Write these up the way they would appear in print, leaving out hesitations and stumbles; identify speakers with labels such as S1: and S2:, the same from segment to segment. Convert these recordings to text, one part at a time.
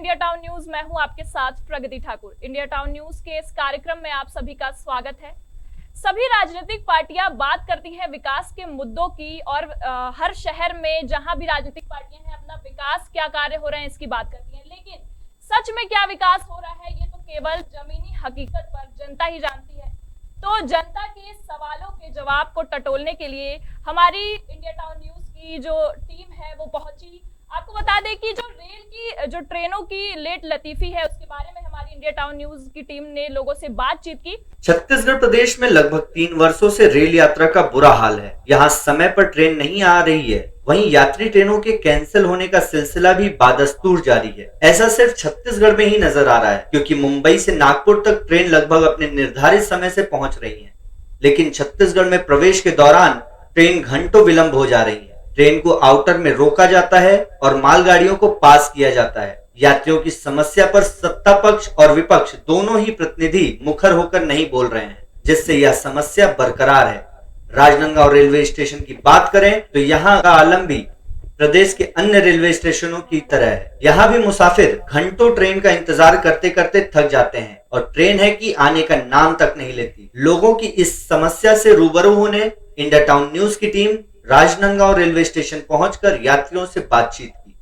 S1: India town news. मैं हूं आपके साथ प्रगति ठाकुर। इंडिया टाउन न्यूज के इस कार्यक्रम में आप सभी का स्वागत है। सभी राजनीतिक पार्टियां बात करती हैं विकास के मुद्दों की और हर शहर में जहां भी राजनीतिक पार्टियां हैं अपना विकास क्या कार्य हो रहे हैं इसकी बात करती हैं, लेकिन सच में क्या विकास हो रहा है ये तो केवल जमीनी हकीकत पर जनता ही जानती है। तो जनता के सवालों के जवाब को टटोलने के लिए हमारी इंडिया टाउन न्यूज की जो टीम है वो पहुंची। आपको बता दें कि जो ट्रेनों की लेट लतीफी है उसके बारे में हमारी इंडिया टाउन न्यूज की टीम ने लोगों से बातचीत की।
S2: छत्तीसगढ़ प्रदेश में लगभग 3 वर्षों से रेल यात्रा का बुरा हाल है। यहाँ समय पर ट्रेन नहीं आ रही है, वहीं यात्री ट्रेनों के कैंसिल होने का सिलसिला भी बादस्तूर जारी है। ऐसा सिर्फ छत्तीसगढ़ में ही नजर आ रहा है, क्योंकि मुंबई से नागपुर तक ट्रेन लगभग अपने निर्धारित समय से पहुंच रही है, लेकिन छत्तीसगढ़ में प्रवेश के दौरान ट्रेन घंटों विलंब हो जा रही है। ट्रेन को आउटर में रोका जाता है और मालगाड़ियों को पास किया जाता है। यात्रियों की समस्या पर सत्ता पक्ष और विपक्ष दोनों ही प्रतिनिधि मुखर होकर नहीं बोल रहे हैं, जिससे यह समस्या बरकरार है। राजनांदगांव रेलवे स्टेशन की बात करें तो यहाँ का आलम भी प्रदेश के अन्य रेलवे स्टेशनों की तरह है। यहाँ भी मुसाफिर घंटों ट्रेन का इंतजार करते करते थक जाते हैं और ट्रेन है कि आने का नाम तक नहीं लेती। लोगों की इस समस्या से रूबरू होने इंडिया टाउन न्यूज की टीम राजनांदगांव रेलवे स्टेशन पहुंचकर यात्रियों से बातचीत की।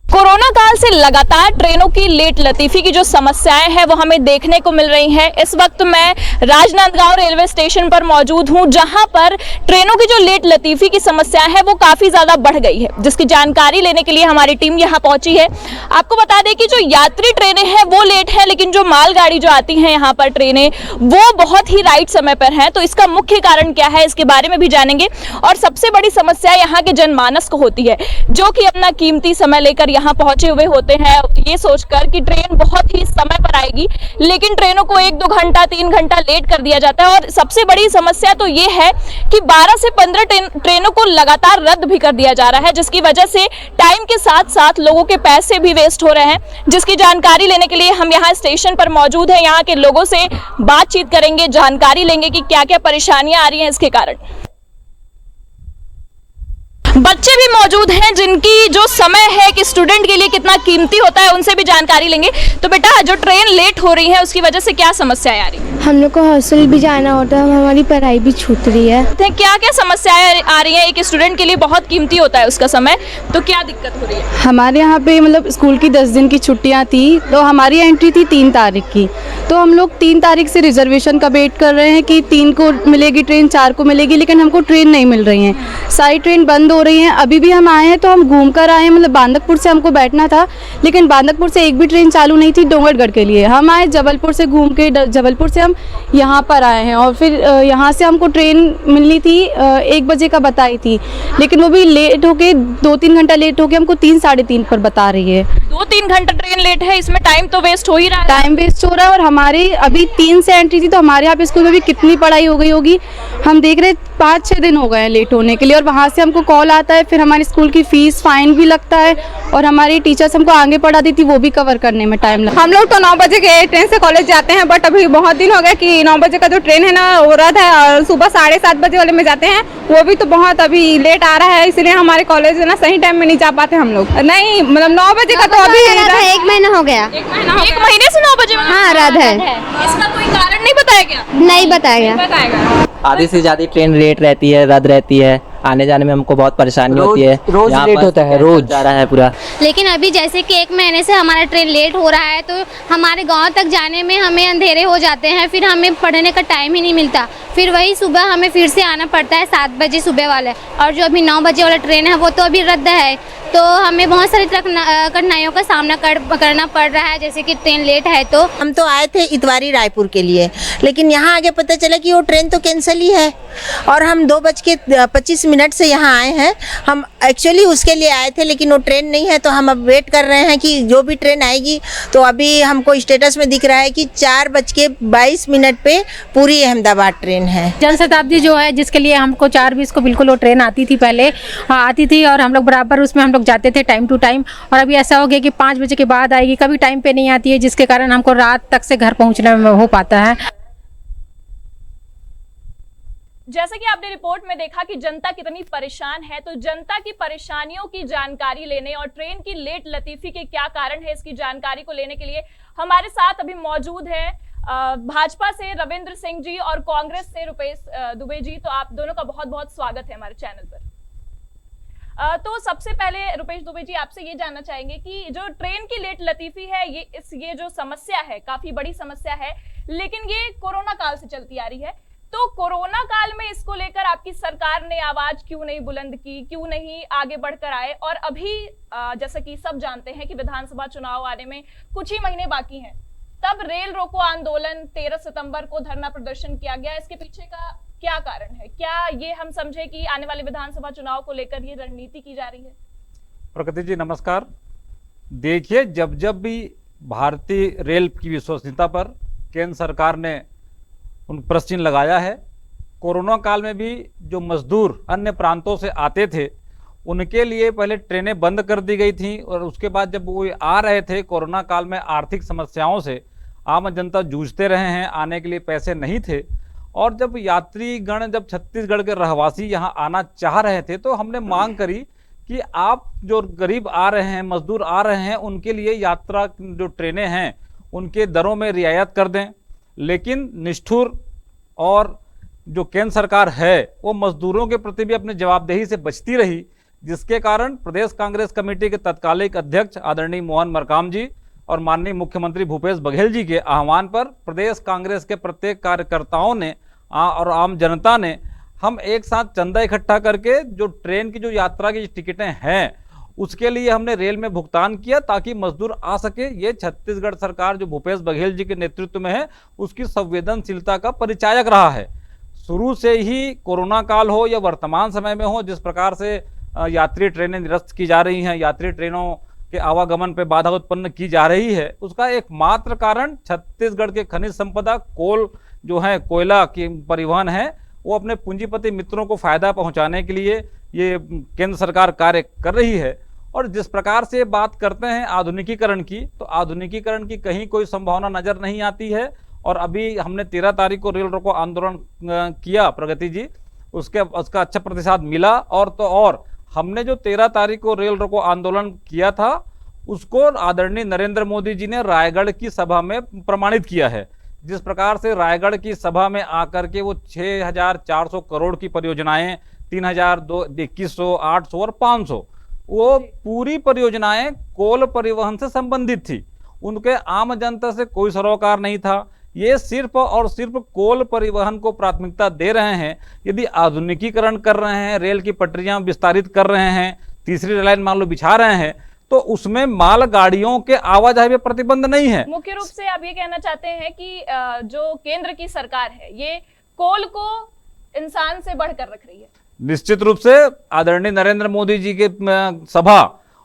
S1: कोरोना काल से लगातार ट्रेनों की लेट लतीफी की जो समस्याएं हैं वो हमें देखने को मिल रही हैं। इस वक्त मैं राजनांदगांव रेलवे स्टेशन पर मौजूद हूं, जहां पर ट्रेनों की जो लेट लतीफी की समस्याएं हैं वो काफी ज्यादा बढ़ गई है, जिसकी जानकारी लेने के लिए हमारी टीम यहां पहुंची है। आपको बता दें कि जो यात्री ट्रेनें हैं वो लेट है, लेकिन जो मालगाड़ी जो आती है यहाँ पर ट्रेनें वो बहुत ही राइट समय पर है। तो इसका मुख्य कारण क्या है इसके बारे में भी जानेंगे। और सबसे बड़ी समस्या यहाँ के जनमानस को होती है, जो कि अपना कीमती समय लेकर यहाँ पहुंचे हुए होते हैं ये सोचकर कि ट्रेन बहुत ही समय पर आएगी, लेकिन ट्रेनों को 1-2 घंटा 3 घंटा लेट कर दिया जाता है। और सबसे बड़ी समस्या तो ये है कि 12 से 15 ट्रेनों को लगातार रद्द भी कर दिया जा रहा है, जिसकी वजह से टाइम के साथ साथ लोगों के पैसे भी वेस्ट हो रहे हैं। जिसकी जानकारी लेने के लिए हम यहाँ स्टेशन पर मौजूद हैं, यहाँ के लोगों से बातचीत करेंगे, जानकारी लेंगे कि क्या क्या परेशानियां आ रही हैं इसके कारण। बच्चे भी मौजूद हैं जिनकी जो समय है कि स्टूडेंट के लिए कितना कीमती होता है, उनसे भी जानकारी लेंगे। तो बेटा, जो ट्रेन लेट हो रही है उसकी वजह से क्या समस्याएं आ रही हैं?
S3: हम लोग को हॉस्टल भी जाना होता है, हमारी पढ़ाई भी छूट रही है।
S1: तो क्या क्या समस्याएं आ रही हैं? एक स्टूडेंट के लिए बहुत कीमती होता है उसका समय, तो क्या दिक्कत हो रही है?
S4: हमारे यहाँ पे मतलब स्कूल की 10 दिन की छुट्टियाँ थी, तो हमारी एंट्री थी 3 तारीख की। तो हम लोग 3 तारीख से रिजर्वेशन का वेट कर रहे हैं कि 3 को मिलेगी ट्रेन, 4 को मिलेगी, लेकिन हमको ट्रेन नहीं मिल रही है। सारी ट्रेन बंद हो रही हैं। अभी भी हम आए हैं तो हम घूम कर आए हैं, मतलब बांदकपुर से हमको बैठना था, लेकिन बांदकपुर से एक भी ट्रेन चालू नहीं थी डोंगरगढ़ के लिए। हम आए जबलपुर से घूम के, जबलपुर से हम यहाँ पर आए हैं और फिर यहाँ से हमको ट्रेन मिलनी थी 1 बजे का बताई थी, लेकिन वो भी लेट होके 2-3 घंटा लेट होके हमको 3 साढ़े 3 पर बता रही है।
S1: 2-3 घंटा ट्रेन लेट है, इसमें टाइम तो वेस्ट हो ही रहा है।
S4: टाइम वेस्ट हो रहा है और हमारी अभी 3 से एंट्री थी, तो हमारे यहाँ पे स्कूल में भी कितनी पढ़ाई हो गई होगी। हम देख रहे 5-6 दिन हो गए हैं लेट होने के लिए, और वहाँ से हमको कॉल आता है, फिर हमारी स्कूल की फीस फाइन भी लगता है, और हमारी टीचर्स हमको आगे पढ़ा दी थी वो भी कवर करने में टाइम लगता है।
S5: हम लोग तो 9 बजे के ट्रेन से कॉलेज जाते हैं, बट अभी बहुत दिन हो गए कि 9 बजे का जो ट्रेन है ना वो रद्द है, और सुबह 7:30 बजे वाले में जाते हैं, वो भी तो बहुत अभी लेट आ रहा है, इसलिए हमारे कॉलेज ना सही टाइम में नहीं जा पाते हम लोग। नहीं, मतलब 9 बजे का तो अभी
S3: 1 महीना हो गया।
S1: 1 महीने से 9 बजे?
S3: हाँ, रद्द है।
S1: इसका कोई कारण नहीं बताया गया?
S3: नहीं बताया गया।
S6: आधी से ज्यादा ट्रेन लेट रहती है, रद्द रहती है, आने जाने में हमको बहुत परेशानी होती है।
S7: रोज लेट होता है, रोज
S6: जा रहा है पूरा।
S8: लेकिन अभी जैसे कि 1 महीने से हमारा ट्रेन लेट हो रहा है, तो हमारे गांव तक जाने में हमें अंधेरे हो जाते हैं, फिर हमें पढ़ने का टाइम ही नहीं मिलता। फिर वही सुबह हमें फिर से आना पड़ता है 7 बजे सुबह वाले, और जो अभी 9 बजे वाला ट्रेन है वो तो अभी रद्द है। तो हमें बहुत सारी कठिनाइयों का सामना करना पड़ रहा है, जैसे कि ट्रेन लेट है। तो
S9: हम तो आए थे इतवारी रायपुर के लिए, लेकिन यहाँ आगे पता चला कि वो ट्रेन तो कैंसिल ही है, और हम 2:25 से यहाँ आए हैं। हम एक्चुअली उसके लिए आए थे, लेकिन वो ट्रेन नहीं है, तो हम अब वेट कर रहे हैं कि जो भी ट्रेन आएगी। तो अभी हमको स्टेटस में दिख रहा है कि 4:22 पे पूरी अहमदाबाद ट्रेन है।
S10: जनशताब्दी जो है, जिसके लिए हमको 4:20 को बिल्कुल वो ट्रेन आती थी, पहले आती थी, और हम लोग बराबर उसमें हम लोग जाते थे टाइम टू टाइम। और अभी ऐसा हो गया कि 5 बजे के बाद आएगी, कभी टाइम पे नहीं आती है, जिसके कारण हमको रात तक से घर पहुंचना हो पाता है।
S1: जैसे कि आपने रिपोर्ट में देखा कि जनता कितनी परेशान है, तो जनता की परेशानियों की जानकारी लेने और ट्रेन की लेट लतीफी के क्या कारण है, इसकी जानकारी को लेने के लिए हमारे साथ अभी मौजूद है भाजपा से रविंद्र सिंह जी और कांग्रेस से रुपेश दुबे जी। तो आप दोनों का बहुत बहुत स्वागत है हमारे चैनल पर। तो सबसे पहले रुपेश दुबे जी, आपसे ये जानना चाहेंगे कि जो ट्रेन की लेट लतीफी है, ये जो समस्या है काफी बड़ी समस्या है, लेकिन ये कोरोना काल से चलती आ रही है। तो कोरोना काल में इसको लेकर आपकी सरकार ने आवाज क्यों नहीं बुलंद की, क्यों नहीं आगे बढ़कर आए? और अभी जैसा कि सब जानते हैं कि विधानसभा चुनाव आने में कुछ ही महीने बाकी हैं, तब रेल रोको आंदोलन 13 सितंबर को धरना प्रदर्शन किया गया। इसके पीछे का क्या कारण है? क्या ये हम समझे कि आने वाले विधानसभा चुनाव को लेकर ये रणनीति की जा रही है?
S7: प्रकृति जी नमस्कार। देखिए, जब जब भी भारतीय रेल की विश्वसनीयता पर केंद्र सरकार ने उन प्रश्न चिन्ह लगाया है, कोरोना काल में भी जो मजदूर अन्य प्रांतों से आते थे उनके लिए पहले ट्रेनें बंद कर दी गई थी, और उसके बाद जब वो आ रहे थे कोरोना काल में आर्थिक समस्याओं से आम जनता जूझते रहे हैं, आने के लिए पैसे नहीं थे। और जब यात्रीगण, जब छत्तीसगढ़ के रहवासी यहाँ आना चाह रहे थे, तो हमने मांग करी कि आप जो गरीब आ रहे हैं, मजदूर आ रहे हैं, उनके लिए यात्रा जो ट्रेनें हैं उनके दरों में रियायत कर दें। लेकिन निष्ठुर और जो केंद्र सरकार है वो मजदूरों के प्रति भी अपनी जवाबदेही से बचती रही, जिसके कारण प्रदेश कांग्रेस कमेटी के तत्कालिक अध्यक्ष आदरणीय मोहन मरकाम जी और माननीय मुख्यमंत्री भूपेश बघेल जी के आह्वान पर प्रदेश कांग्रेस के प्रत्येक कार्यकर्ताओं ने और आम जनता ने हम एक साथ चंदा इकट्ठा करके जो ट्रेन की जो यात्रा की टिकटें हैं उसके लिए हमने रेल में भुगतान किया, ताकि मजदूर आ सके। ये छत्तीसगढ़ सरकार जो भूपेश बघेल जी के नेतृत्व में है उसकी संवेदनशीलता का परिचायक रहा है। शुरू से ही कोरोना काल हो या वर्तमान समय में हो, जिस प्रकार से यात्री ट्रेनें निरस्त की जा रही हैं, यात्री ट्रेनों के आवागमन पर बाधा उत्पन्न की जा रही है, उसका एकमात्र कारण छत्तीसगढ़ के खनिज संपदा कोल जो है, कोयला की परिवहन है, वो अपने पूंजीपति मित्रों को फायदा पहुंचाने के लिए ये केंद्र सरकार कार्य कर रही है। और जिस प्रकार से बात करते हैं आधुनिकीकरण की, तो आधुनिकीकरण की कहीं कोई संभावना नजर नहीं आती है। और अभी हमने 13 तारीख को रेल रोको आंदोलन किया प्रगति जी, उसका अच्छा प्रतिसाद मिला। और तो और हमने जो 13 तारीख को रेल रोको आंदोलन किया था उसको आदरणीय नरेंद्र मोदी जी ने रायगढ़ की सभा में प्रमाणित किया है। जिस प्रकार से रायगढ़ की सभा में आकर के वो 6,400 करोड़ की परियोजनाएं, 3,200, 800 और 500, वो पूरी परियोजनाएं कोल परिवहन से संबंधित थी। उनके आम जनता से कोई सरोकार नहीं था। ये सिर्फ और सिर्फ कोल परिवहन को प्राथमिकता दे रहे हैं। यदि आधुनिकीकरण कर रहे हैं, रेल की पटरियां विस्तारित कर रहे हैं, तीसरी रेल लाइन मान लो बिछा रहे हैं, तो उसमें माल गाड़ियों के आवाजाही में प्रतिबंध नहीं है।
S1: मुख्य रूप से आप ये कहना चाहते हैं कि जो केंद्र की सरकार है ये कोल को इंसान से बढ़कर रख रही है।
S7: निश्चित रूप से आदरणीय नरेंद्र मोदी जी के सभा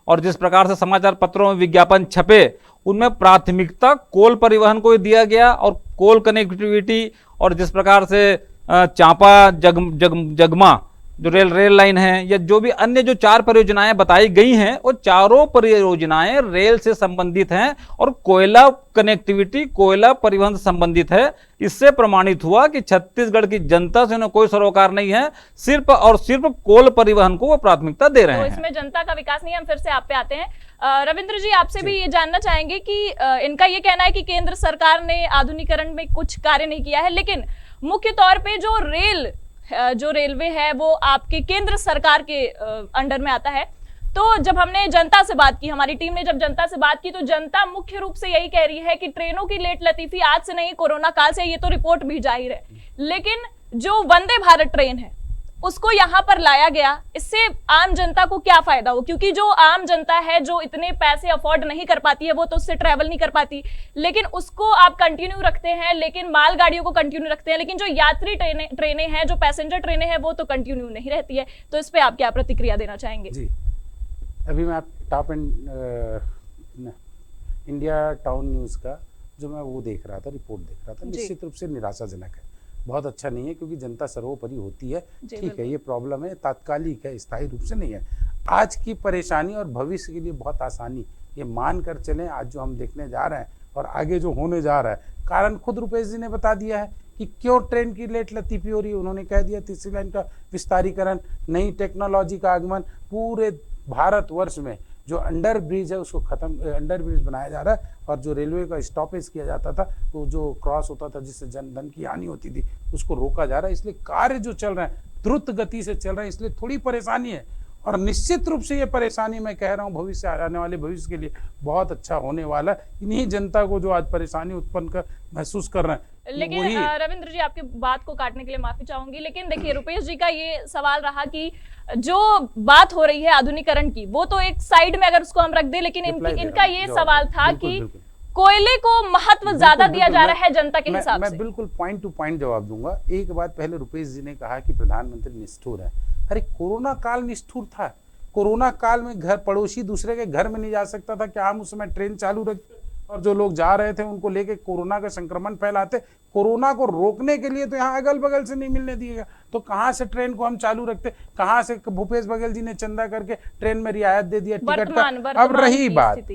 S7: और जिस प्रकार से समाचार पत्रों में विज्ञापन छपे, उनमें प्राथमिकता कोल परिवहन को दिया गया। और कोल कनेक्टिविटी और जिस प्रकार से चांपा जगमा जो रेल लाइन है, या जो भी अन्य जो 4 परियोजनाएं बताई गई हैं, वो चारों परियोजनाएं रेल से संबंधित हैं और कोयला कनेक्टिविटी, कोयला परिवहन से संबंधित है। इससे प्रमाणित हुआ कि छत्तीसगढ़ की जनता से उन्हें कोई सरोकार नहीं है, सिर्फ और सिर्फ कोल परिवहन को वो प्राथमिकता दे रहे हैं।
S1: तो इसमें जनता का विकास नहीं है। हम फिर से आप पे आते हैं। रविंद्र जी, आपसे भी ये जानना चाहेंगे कि इनका ये कहना है कि केंद्र सरकार ने आधुनिकीकरण में कुछ कार्य नहीं किया है, लेकिन मुख्य तौर पे जो रेलवे है वो आपके केंद्र सरकार के अंडर में आता है। तो जब हमने जनता से बात की, हमारी टीम ने जब जनता से बात की, तो जनता मुख्य रूप से यही कह रही है कि ट्रेनों की लेट लतीफी आज से नहीं, कोरोना काल से, ये तो रिपोर्ट भी जाहिर है। लेकिन जो वंदे भारत ट्रेन है उसको यहाँ पर लाया गया, इससे आम जनता को क्या फायदा हो? क्योंकि जो आम जनता है जो इतने पैसे अफोर्ड नहीं कर पाती है, वो तो उससे ट्रैवल नहीं कर पाती, लेकिन उसको आप कंटिन्यू रखते हैं, लेकिन मालगाड़ियों को कंटिन्यू रखते हैं, लेकिन जो यात्री ट्रेनें हैं, जो पैसेंजर ट्रेनें हैं, वो तो कंटिन्यू नहीं रहती है। तो इस पे आप क्या प्रतिक्रिया देना चाहेंगे?
S11: जी, अभी मैं टॉप इंडिया टाउन न्यूज़ का जो मैं वो देख रहा था, रिपोर्ट देख रहा था, निश्चित रूप से निराशाजनक है, बहुत अच्छा नहीं है, क्योंकि जनता सर्वोपरि होती है। ठीक है, ये प्रॉब्लम है, तात्कालिक है, स्थायी रूप से नहीं है। आज की परेशानी और भविष्य के लिए बहुत आसानी ये मान कर चलें। आज जो हम देखने जा रहे हैं और आगे जो होने जा रहा है, कारण खुद रुपेश जी ने बता दिया है कि क्यों ट्रेन की लेट लतीफी हो रही है। उन्होंने कह दिया तीसरी लाइन का विस्तारीकरण, नई टेक्नोलॉजी का आगमन, पूरे भारतवर्ष में जो अंडर ब्रिज है उसको अंडर ब्रिज बनाया जा रहा है, और जो रेलवे का स्टॉपेज किया जाता था, वो जो क्रॉस होता था जिससे धन की हानि होती थी, उसको रोका जा रहा है। इसलिए कार्य जो चल रहे हैं द्रुत गति से चल रहे हैं, इसलिए थोड़ी परेशानी है। और निश्चित रूप से ये परेशानी मैं कह रहा हूँ भविष्य, आने वाले भविष्य के लिए बहुत अच्छा होने वाला है। इन्हीं जनता को जो आज परेशानी उत्पन्न कर महसूस कर रहे हैं।
S1: लेकिन रविंद्र जी, आपकी बात को काटने के लिए माफी चाहूंगी, लेकिन देखिए रुपेश जी का ये सवाल रहा कि जो बात हो रही है आधुनिकीकरण की, वो तो एक साइड में अगर उसको हम रख दे, लेकिन इनका ये सवाल था कि कोयले को महत्व ज्यादा दिया जा रहा है जनता के हिसाब से।
S11: मैं बिल्कुल पॉइंट टू पॉइंट जवाब दूंगा। एक बात पहले रुपेश जी ने कहा कि प्रधानमंत्री निष्ठुर है। अरे कोरोना काल निष्ठुर था। कोरोना काल में घर पड़ोसी दूसरे के घर में नहीं जा सकता था, क्या हम उस समय ट्रेन चालू रखते और जो लोग जा रहे थे उनको लेके कोरोना का संक्रमण फैलाते? कोरोना को रोकने के लिए तो यहाँ अगल बगल से नहीं मिलने दिएगा, तो कहाँ से ट्रेन को हम चालू रखते? कहाँ से भूपेश बघेल जी ने चंदा करके ट्रेन में रियायत दे दिया टिकट का।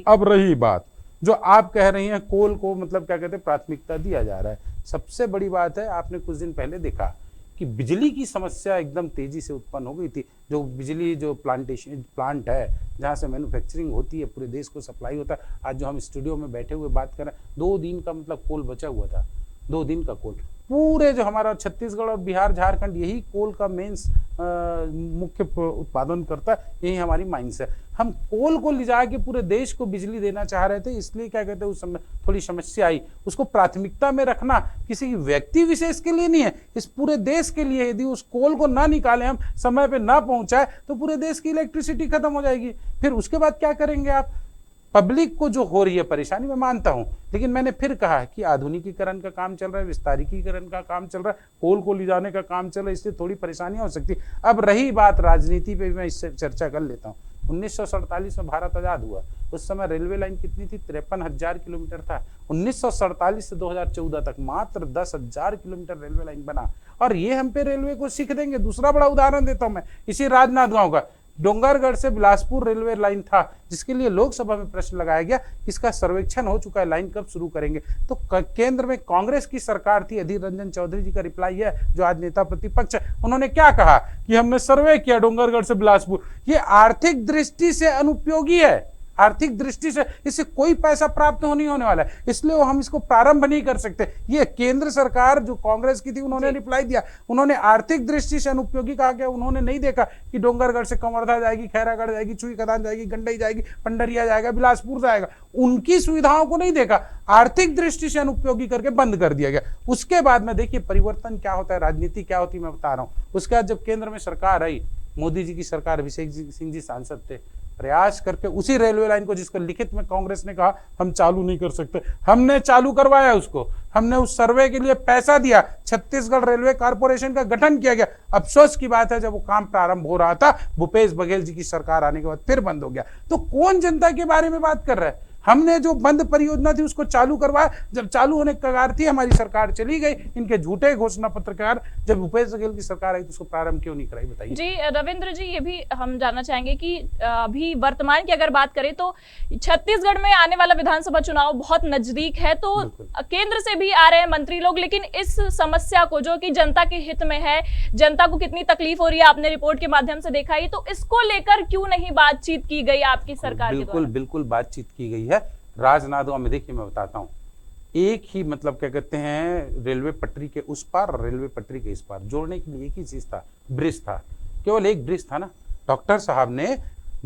S11: अब रही बात जो आप कह रही हैं, कोल को मतलब क्या कहते हैं प्राथमिकता दिया जा रहा है। सबसे बड़ी बात है, आपने कुछ दिन पहले देखा कि बिजली की समस्या एकदम तेजी से उत्पन्न हो गई थी। जो बिजली जो प्लांट है जहाँ से मैन्युफैक्चरिंग होती है, पूरे देश को सप्लाई होता है। आज जो हम स्टूडियो में बैठे हुए बात कर रहे हैं, 2 दिन का मतलब कोल बचा हुआ था, 2 दिन का कोल। पूरे जो हमारा छत्तीसगढ़ और बिहार झारखंड यही कोल का मेंस मुख्य उत्पादन करता है, यही हमारी माइंस है। हम कोल को ले जाके पूरे देश को बिजली देना चाह रहे थे, इसलिए क्या कहते हैं उस समय थोड़ी समस्या आई। उसको प्राथमिकता में रखना किसी व्यक्ति विशेष के लिए नहीं है, इस पूरे देश के लिए। यदि उस कोल को ना निकाले, हम समय पे ना पहुंचाए, तो पूरे देश की इलेक्ट्रिसिटी खत्म हो जाएगी। फिर उसके बाद क्या करेंगे आप? पब्लिक को जो हो रही है परेशानी मैं मानता हूं, लेकिन मैंने फिर कहा कि आधुनिकीकरण का काम चल रहा है, विस्तारीकरण का काम चल रहा है, कोल को ले जाने का काम चल रहा है, इसलिए थोड़ी परेशानी हो सकती है। अब रही बात राजनीति पे, मैं इससे चर्चा कर लेता हूँ। 1947 में भारत आजाद हुआ, उस समय रेलवे लाइन कितनी थी? 53,000 किलोमीटर था। 1947 से 2014 तक मात्र 10,000 किलोमीटर रेलवे लाइन बना, और ये हम पे रेलवे को सीख देंगे। दूसरा बड़ा उदाहरण देता हूं मैं, इसी राजनांदगांव का। डोंगरगढ़ से बिलासपुर रेलवे लाइन था, जिसके लिए लोकसभा में प्रश्न लगाया गया, इसका सर्वेक्षण हो चुका है, लाइन कब शुरू करेंगे? तो केंद्र में कांग्रेस की सरकार थी, अधीर रंजन चौधरी जी का रिप्लाई है, जो आज नेता प्रतिपक्ष है। उन्होंने क्या कहा कि हमने सर्वे किया डोंगरगढ़ से बिलासपुर, ये आर्थिक दृष्टि से अनुपयोगी है, आर्थिक दृष्टि से इससे कोई पैसा प्राप्त नहीं होने वाला है, इसलिए हम इसको प्रारंभ नहीं कर सकते। ये केंद्र सरकार जो कांग्रेस की थी, उन्होंने रिप्लाई दिया, उन्होंने आर्थिक दृष्टि से अनुपयोगी कहा गया। उन्होंने नहीं देखा कि डोंगरगढ़ से कंवर्धा जाएगी, खैरागढ़ जाएगी, चुई खदान जाएगी, गंडई जाएगी, पंडरिया जाएगा, बिलासपुर जाएगा, उनकी सुविधाओं को नहीं देखा, आर्थिक दृष्टि से अनुपयोगी करके बंद कर दिया गया। उसके बाद में देखिए परिवर्तन क्या होता है, राजनीति क्या होती है, मैं बता रहा हूँ। उसके बाद जब केंद्र में सरकार आई, मोदी जी की सरकार, अभिषेक सिंह जी सांसद थे, प्रयास करके उसी रेलवे लाइन को, जिसको लिखित में कांग्रेस ने कहा हम चालू नहीं कर सकते, हमने चालू करवाया उसको। हमने उस सर्वे के लिए पैसा दिया, छत्तीसगढ़ रेलवे कॉर्पोरेशन का गठन किया गया। अफसोस की बात है, जब वो काम प्रारंभ हो रहा था, भूपेश बघेल जी की सरकार आने के बाद फिर बंद हो गया। तो कौन जनता के बारे में बात कर रहा है? हमने जो बंद परियोजना थी उसको चालू करवाया, जब चालू होने की कगार थी, हमारी सरकार चली गई। इनके झूठे घोषणा पत्रकार, जब भूपेश बघेल की सरकार आई तो उसको प्रारंभ क्यों नहीं कराई, बताइए।
S1: जी रविंद्र जी, ये भी हम जानना चाहेंगे कि अभी वर्तमान की अगर बात करें तो छत्तीसगढ़ में आने वाला विधानसभा चुनाव बहुत नजदीक है, तो केंद्र से भी आ रहे हैं मंत्री लोग, लेकिन इस समस्या को जो कि जनता के हित में है, जनता को कितनी तकलीफ हो रही है आपने रिपोर्ट के माध्यम से देखा ही, तो इसको लेकर क्यों नहीं बातचीत की गई आपकी सरकार के द्वारा?
S11: बिल्कुल बातचीत की गई है। राजनांदगांव में देखिए मैं बताता हूँ, एक ही मतलब क्या कहते हैं, रेलवे पटरी के उस पार, रेलवे पटरी के इस पार जोड़ने के लिए एक ही चीज था, ब्रिज था, केवल एक ब्रिज था ना। डॉक्टर साहब ने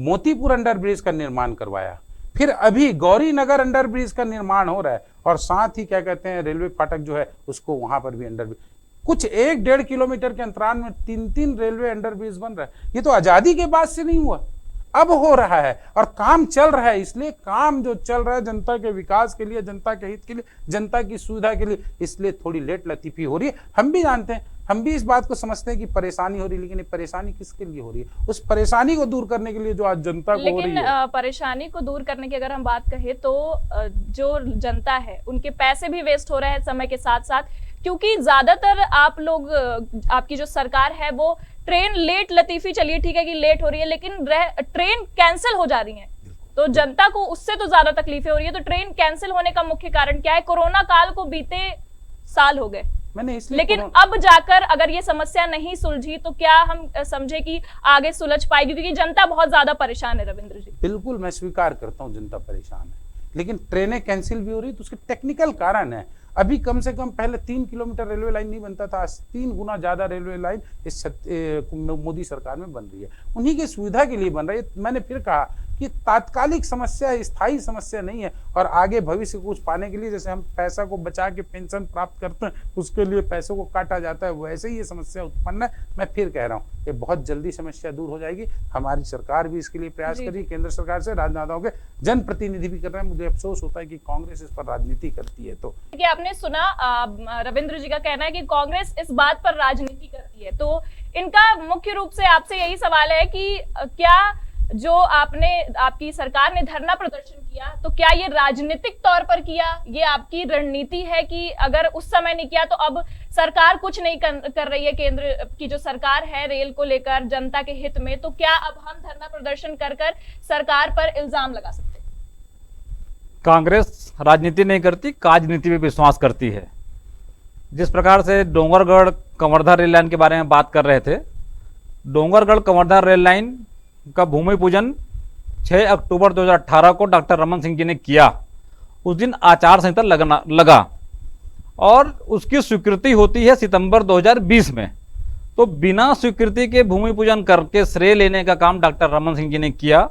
S11: मोतीपुर अंडर ब्रिज का निर्माण करवाया, फिर अभी गौरी नगर अंडर ब्रिज का निर्माण हो रहा है, और साथ ही क्या कहते हैं रेलवे फाटक जो है उसको वहां पर भी अंडर ब्रिज, कुछ 1-1.5 किलोमीटर के अंतराल में 3-3 रेलवे अंडर ब्रिज बन रहा है। ये तो आजादी के बाद से नहीं हुआ, अब हो रहा है और काम चल रहा है। इसलिए काम जो चल रहा है जनता के विकास के लिए, जनता के हित के लिए, जनता की सुविधा के लिए, इसलिए थोड़ी लेट लतीफी हो रही है। हम भी जानते हैं, हम भी इस बात को समझते हैं कि परेशानी हो रही है, लेकिन ये परेशानी किसके लिए हो रही है? उस परेशानी को दूर करने के लिए जो आज जनता को हो रही है।
S1: परेशानी को दूर करने की अगर हम बात कहें तो जो जनता है उनके पैसे भी वेस्ट हो रहे हैं समय के साथ साथ, क्योंकि ज्यादातर आप लोग, आपकी जो सरकार है वो ट्रेन लेट लतीफी, चलिए ठीक है कि लेट हो रही है, लेकिन ट्रेन कैंसिल हो जा रही है, तो जनता को उससे तो ज्यादा तकलीफें हो रही है। तो ट्रेन कैंसिल होने का मुख्य कारण क्या है? कोरोना काल को बीते साल हो गए,
S11: मैंने इसलिए
S1: लेकिन अब जाकर अगर ये समस्या नहीं सुलझी तो क्या हम समझे कि आगे सुलझ पाएगी, क्योंकि जनता बहुत ज्यादा परेशान है रविंद्र जी।
S11: बिल्कुल मैं स्वीकार करता हूँ जनता परेशान है, लेकिन ट्रेनें कैंसिल भी हो रही तो उसके टेक्निकल कारण है। अभी कम से कम पहले 3 किलोमीटर रेलवे लाइन नहीं बनता था, आज 3 गुना ज्यादा रेलवे लाइन इस मोदी सरकार में बन रही है, उन्हीं की सुविधा के लिए बन रही है। मैंने फिर कहा कि तात्कालिक समस्या स्थायी समस्या नहीं है, और आगे भविष्य को कुछ पाने के लिए जैसे हम पैसा को बचा के पेंशन प्राप्त करते हैं उसके लिए पैसों को काटा जाता है, वैसे ही ये समस्या उत्पन्न है। मैं फिर कह रहा हूँ ये बहुत जल्दी समस्या दूर हो जाएगी। हमारी सरकार भी इसके लिए प्रयास कर रही है, केंद्र सरकार से राजनेताओं के जनप्रतिनिधि भी कर रहे हैं। मुझे अफसोस होता है कि कांग्रेस इस पर राजनीति करती है। तो
S1: आपने सुना रविंद्र जी का कहना है कि कांग्रेस इस बात पर राजनीति करती है, तो इनका मुख्य रूप से आपसे यही सवाल है कि क्या जो आपकी सरकार ने धरना प्रदर्शन किया तो क्या ये राजनीतिक तौर पर किया, ये आपकी रणनीति है कि अगर उस समय नहीं किया तो अब सरकार कुछ नहीं कर रही है, केंद्र की जो सरकार है रेल को लेकर जनता के हित में, तो क्या अब हम धरना प्रदर्शन कर सरकार पर इल्जाम लगा सकते हैं?
S7: कांग्रेस राजनीति नहीं करती, काजनीति में विश्वास करती है। जिस प्रकार से डोंगरगढ़ कवर्धा रेल लाइन के बारे में बात कर रहे थे, डोंगरगढ़ कवर्धा रेल लाइन का भूमि पूजन 6 अक्टूबर 2018 को डॉक्टर रमन सिंह जी ने किया। उस दिन आचार संहिता लगा और उसकी स्वीकृति होती है सितंबर 2020 में। तो बिना स्वीकृति के भूमि पूजन करके श्रेय लेने का काम डॉक्टर रमन सिंह जी ने किया।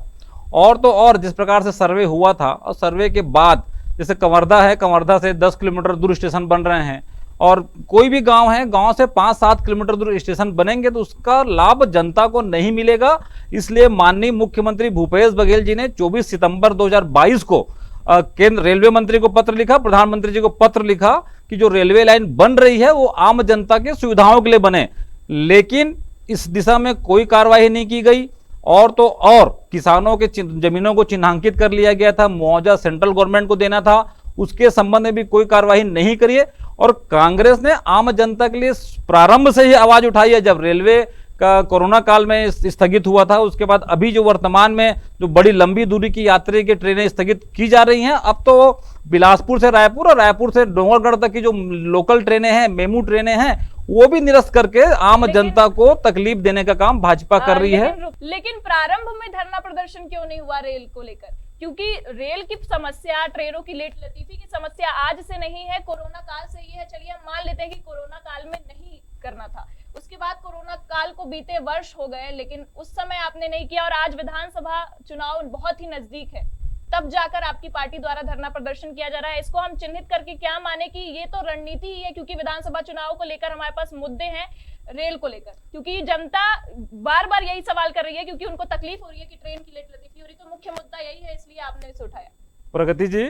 S7: और तो और जिस प्रकार से सर्वे हुआ था, और सर्वे के बाद जैसे कवर्धा है, कवर्धा से 10 किलोमीटर दूर स्टेशन बन रहे हैं, और कोई भी गांव है, गांव से 5-7 किलोमीटर दूर स्टेशन बनेंगे तो उसका लाभ जनता को नहीं मिलेगा। इसलिए माननीय मुख्यमंत्री भूपेश बघेल जी ने 24 सितंबर 2022 को केंद्र रेलवे मंत्री को पत्र लिखा, प्रधानमंत्री जी को पत्र लिखा कि जो रेलवे लाइन बन रही है वो आम जनता के सुविधाओं के लिए बने। लेकिन इस दिशा में कोई कार्रवाई नहीं की गई। और तो और किसानों के जमीनों को चिन्हांकित कर लिया गया था, मुआवजा सेंट्रल गवर्नमेंट को देना था, उसके संबंध में भी कोई कार्रवाई नहीं करी है। और कांग्रेस ने आम जनता के लिए प्रारंभ से ही आवाज उठाई है। जब रेलवे का कोरोना काल में स्थगित हुआ था, उसके बाद अभी जो वर्तमान में जो बड़ी लंबी दूरी की यात्री की ट्रेनें स्थगित की जा रही हैं, अब तो बिलासपुर से रायपुर और रायपुर से डोंगरगढ़ तक की जो लोकल ट्रेनें हैं, मेमू ट्रेनें हैं, वो भी निरस्त करके आम जनता को तकलीफ देने का काम भाजपा कर रही है।
S1: लेकिन प्रारंभ में धरना प्रदर्शन क्यों नहीं हुआ रेल को लेकर? क्योंकि रेल की समस्या, ट्रेनों की लेट लतीफी की समस्या आज से नहीं है, कोरोना काल से ही है। चलिए हम मान लेते हैं कि कोरोना काल में नहीं करना था, उसके बाद कोरोना काल को बीते वर्ष हो गए, लेकिन उस समय आपने नहीं किया और आज विधानसभा चुनाव बहुत ही नजदीक है, तब जाकर आपकी पार्टी द्वारा धरना प्रदर्शन किया जा रहा है। इसको हम चिन्हित करके क्या माने कि ये तो रणनीति ही है, क्योंकि विधानसभा चुनाव को लेकर हमारे पास मुद्दे हैं रेल को लेकर, क्योंकि जनता बार बार यही सवाल कर रही है, क्योंकि उनको तकलीफ हो रही है कि ट्रेन की लेट लतीफी हो रही, तो मुख्य मुद्दा यही है, इसलिए आपने इसे उठाया।
S7: प्रगति जी,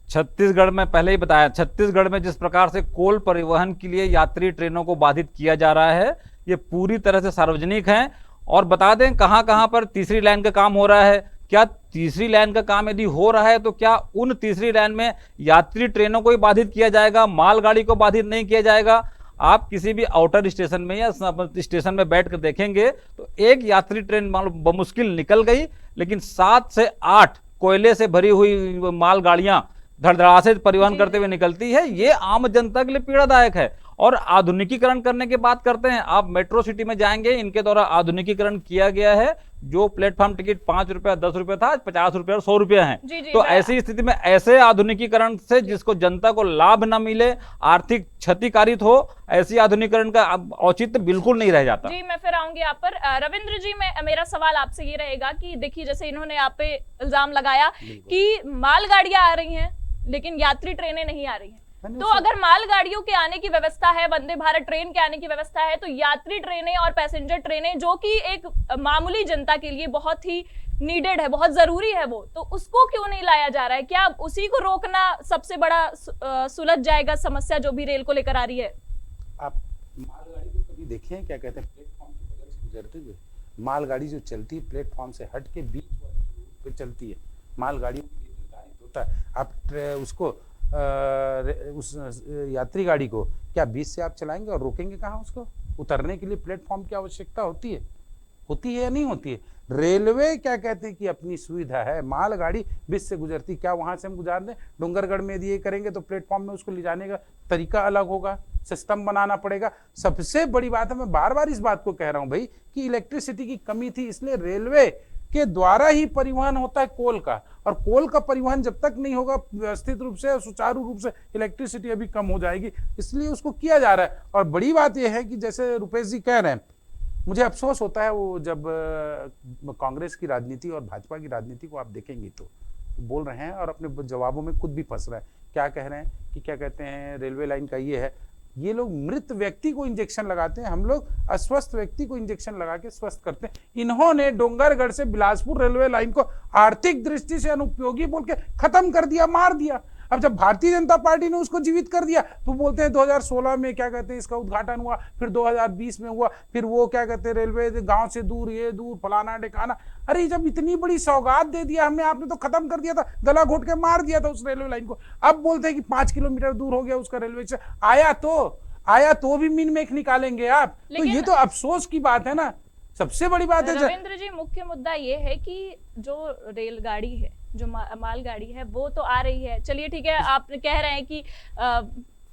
S7: छत्तीसगढ़ में पहले ही बताया, छत्तीसगढ़ में जिस प्रकार से कोल परिवहन के लिए यात्री ट्रेनों को बाधित किया जा रहा है, ये पूरी तरह से सार्वजनिक है। और बता दें कहां कहां पर तीसरी लाइन का काम हो रहा है। क्या तीसरी लाइन का काम यदि हो रहा है तो क्या उन तीसरी लाइन में यात्री ट्रेनों को ही बाधित किया जाएगा, मालगाड़ी को बाधित नहीं किया जाएगा? आप किसी भी आउटर स्टेशन में या स्टेशन में बैठ कर देखेंगे तो एक यात्री ट्रेन बमुश्किल निकल गई, लेकिन 7 से 8 कोयले से भरी हुई मालगाड़ियां धड़धड़ा से परिवहन करते हुए निकलती है। ये आम जनता के लिए पीड़ादायक है। और आधुनिकीकरण करने की बात करते हैं, आप मेट्रो सिटी में जाएंगे, इनके द्वारा आधुनिकीकरण किया गया है। जो प्लेटफॉर्म टिकट 5 रुपया 10 रुपया था, 50 रुपया और 100 रुपया है। तो ऐसी स्थिति में ऐसे आधुनिकीकरण से जिसको जनता को लाभ न मिले, आर्थिक क्षतिकारित हो, ऐसी आधुनिकीकरण का औचित्य बिल्कुल नहीं रह जाता।
S1: जी, मैं फिर आऊंगी आप पर। रविंद्र जी, मेरा सवाल आपसे ये रहेगा कि देखिए, जैसे इन्होंने आप पे इल्जाम लगाया कि मालगाड़ियां आ रही हैं लेकिन यात्री ट्रेनें नहीं आ रही हैं, तो अगर मालगाड़ियों के आने की व्यवस्था है, वंदे भारत ट्रेन के आने की व्यवस्था है, तो यात्री ट्रेनें और पैसेंजर ट्रेनें जो कि एक मामूली जनता के लिए बहुत ही नीडेड है, बहुत जरूरी है, वो तो उसको क्यों नहीं लाया जा रहा है? क्या उसी को रोकना सबसे बड़ा सुलझ जाएगा समस्या जो भी रेल को लेकर आ रही है?
S11: आप मालगाड़ी को कभी देखे हैं क्या कहते हैं प्लेटफॉर्म के बगल से गुजरते हुए? मालगाड़ी जो चलती है प्लेटफॉर्म से हट के बीच वाले रूट पे चलती है, मालगाड़ियों के लिए निर्धारित होता है। आप उसको उस यात्री गाड़ी को क्या बीच से आप चलाएंगे और रोकेंगे कहाँ? उसको उतरने के लिए प्लेटफॉर्म की आवश्यकता होती है या नहीं होती है? रेलवे क्या कहते हैं कि अपनी सुविधा है, मालगाड़ी बीच से गुजरती, क्या वहां से हम गुजार दें? डोंगरगढ़ में यदि ये करेंगे तो प्लेटफॉर्म में उसको ले जाने का तरीका अलग होगा, सिस्टम बनाना पड़ेगा। सबसे बड़ी बात है, मैं बार बार इस बात को कह रहा हूं भाई कि इलेक्ट्रिसिटी की कमी थी, इसलिए रेलवे के द्वारा ही परिवहन होता है कोल का, और कोल का परिवहन जब तक नहीं होगा व्यवस्थित रूप से, सुचारू रूप से, इलेक्ट्रिसिटी अभी कम हो जाएगी, इसलिए उसको किया जा रहा है। और बड़ी बात यह है कि जैसे रुपेश जी कह रहे हैं, मुझे अफसोस होता है वो जब कांग्रेस की राजनीति और भाजपा की राजनीति को आप देखेंगे तो बोल रहे हैं और अपने जवाबों में खुद भी फंस रहे हैं। क्या कह रहे हैं कि क्या कहते हैं, रेलवे लाइन का ये है, ये लोग मृत व्यक्ति को इंजेक्शन लगाते हैं, हम लोग अस्वस्थ व्यक्ति को इंजेक्शन लगा के स्वस्थ करते हैं। इन्होंने डोंगरगढ़ से बिलासपुर रेलवे लाइन को आर्थिक दृष्टि से अनुपयोगी बोल के खत्म कर दिया, मार दिया। अब जब भारतीय जनता पार्टी ने उसको जीवित कर दिया तो बोलते हैं 2016 में क्या कहते हैं इसका उद्घाटन हुआ, फिर 2020 में हुआ, फिर वो क्या कहते हैं रेलवे गांव से दूर, ये दूर, फलाना ढिकाना। अरे जब इतनी बड़ी सौगात दे दिया हमने, आपने तो खत्म कर दिया था, गला घोट के मार दिया था उस रेलवे लाइन को। अब बोलते हैं कि 5 किलोमीटर दूर हो गया उसका रेलवे स्टेशन, आया तो भी मीन मेख निकालेंगे आप, तो ये तो अफसोस की बात है ना। सबसे बड़ी बात है
S1: रविंद्र जी, मुख्य मुद्दा ये है कि जो रेलगाड़ी है, जो मालगाड़ी है, वो तो आ रही है, चलिए ठीक है, आप कह रहे हैं कि